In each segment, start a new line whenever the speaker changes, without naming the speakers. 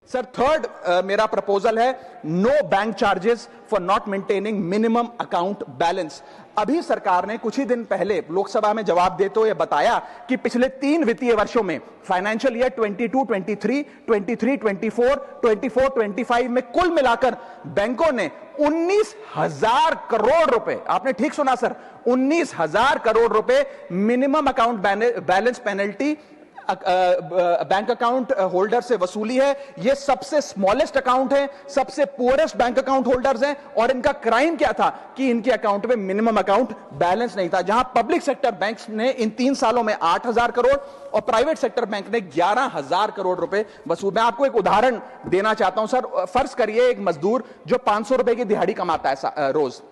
Sir third मेरा proposal है no bank charges for not maintaining minimum account balance. अभी सरकार ने कुछ ही दिन पहले लोकसभा में जवाब देते हुए बताया कि पिछले 3 वित्तीय वर्षों में फाइनेंशियल ईयर 22-23, 23-24, 24-25 में कुल मिलाकर बैंकों ने 19,000 करोड़ रुपए, आपने ठीक सुना सर, 19,000 करोड़ रुपए minimum account balance penalty bank account holder से वसूली है। ये सबसे स्मॉलेस्ट अकाउंट है, सबसे पुअरेस्ट बैंक अकाउंट होल्डर्स हैं, और इनका क्राइम क्या था कि इनके अकाउंट में मिनिमम अकाउंट बैलेंस नहीं था। जहां पब्लिक सेक्टर बैंक्स ने इन 3 सालों में 8,000 करोड़ और प्राइवेट सेक्टर बैंक ने 11,000 करोड़ रुपए वसूल। मैं आपको एक उदाहरण देना चाहता हूं सर। फर्ज करिए एक मजदूर जो 500 रुपए की दिहाड़ी कमाता है रोज,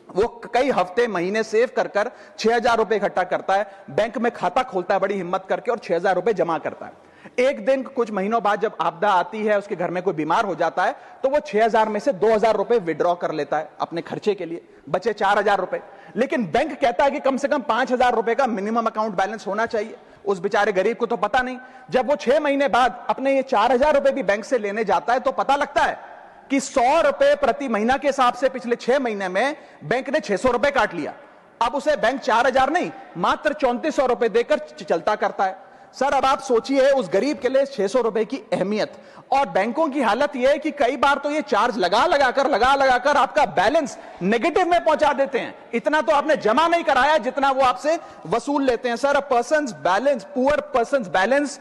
वो कई हफ्ते महीने सेव कर 6,000 रुपए इकट्ठा करता है, बैंक में खाता खोलता है बड़ी हिम्मत करके और 6,000 रुपए जमा करता है। एक दिन कुछ महीनों बाद जब आपदा आती है, उसके घर में कोई बीमार हो जाता है, तो वो 6,000 में से 2,000 रुपए विड्रॉ कर लेता है अपने खर्चे के लिए, बचे 4,000 रुपए। लेकिन बैंक कहता है कि कम से कम 5,000 रुपए का मिनिमम अकाउंट बैलेंस होना चाहिए। उस बेचारे गरीब को तो पता नहीं। जब वो 6 महीने बाद अपने ये 4,000 रुपए भी बैंक से लेने जाता है तो पता लगता है कि 100 रुपए प्रति महीना के हिसाब से पिछले 6 महीने में बैंक ने 600 रुपए काट लिया। अब उसे बैंक 4,000 नहीं, मात्र 3,400 रुपए देकर चलता करता है। सर अब आप सोचिए उस गरीब के लिए 600 रुपए की अहमियत। और बैंकों की हालत यह है कि कई बार तो ये चार्ज लगा लगाकर आपका बैलेंस नेगेटिव में पहुंचा देते हैं। इतना तो आपने जमा नहीं कराया जितना वो आपसे वसूल लेते हैं। Sir poor persons balance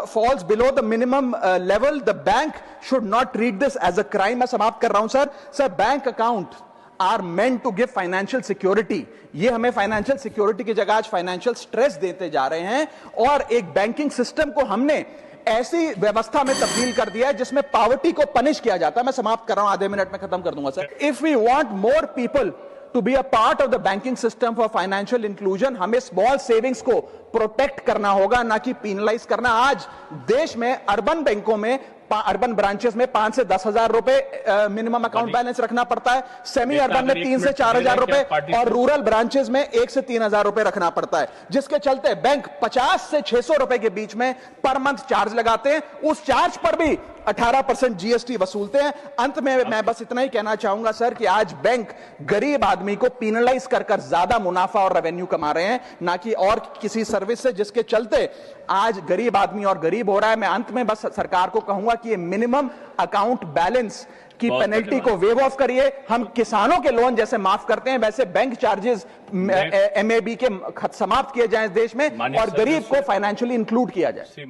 falls below the minimum level, the bank should not treat this as a crime। मैं समाप्त कर रहा हूं sir. Sir bank account are meant to give financial security. ये हमें फाइनेंशियल सिक्योरिटी की जगह आज फाइनेंशियल स्ट्रेस देते जा रहे हैं, और एक बैंकिंग सिस्टम को हमने ऐसी व्यवस्था में तब्दील कर दिया है जिसमें पॉवर्टी को पनिश किया जाता है। मैं समाप्त कर रहा हूं, आधे मिनट में खत्म कर दूंगा sir. If we want more people to be a part of the banking system for financial inclusion, हमें स्मॉल सेविंग्स को प्रोटेक्ट करना होगा, ना कि पीनलाइज करना। आज देश में अर्बन बैंकों में, अर्बन ब्रांचेस में 5 से 10,000 रुपए मिनिमम अकाउंट बैलेंस रखना पड़ता है, सेमी अर्बन में 3 से 4,000 रुपए, और रूरल ब्रांचेस में 1 से 3,000 रुपए रखना पड़ता है, जिसके चलते बैंक 50 से 600 रुपए के बीच में पर मंथ चार्ज लगाते हैं। उस चार्ज पर भी 18% जीएसटी वसूलते हैं। अंत में मैं बस इतना ही कहना चाहूंगा सर कि आज बैंक गरीब आदमी को पीनलाइज कर ज्यादा मुनाफा और रेवेन्यू कमा रहे हैं, ना कि और किसी सर्विस से, जिसके चलते आज गरीब आदमी और गरीब हो रहा है। मैं अंत में बस सरकार को कहूंगा कि ये मिनिमम अकाउंट बैलेंस की पेनल्टी को वेव ऑफ करिए। हम किसानों के लोन जैसे माफ करते हैं, वैसे बैंक चार्जेस MAB के समाप्त किए जाएं इस देश में, और गरीब को फाइनेंशियली इंक्लूड किया जाए।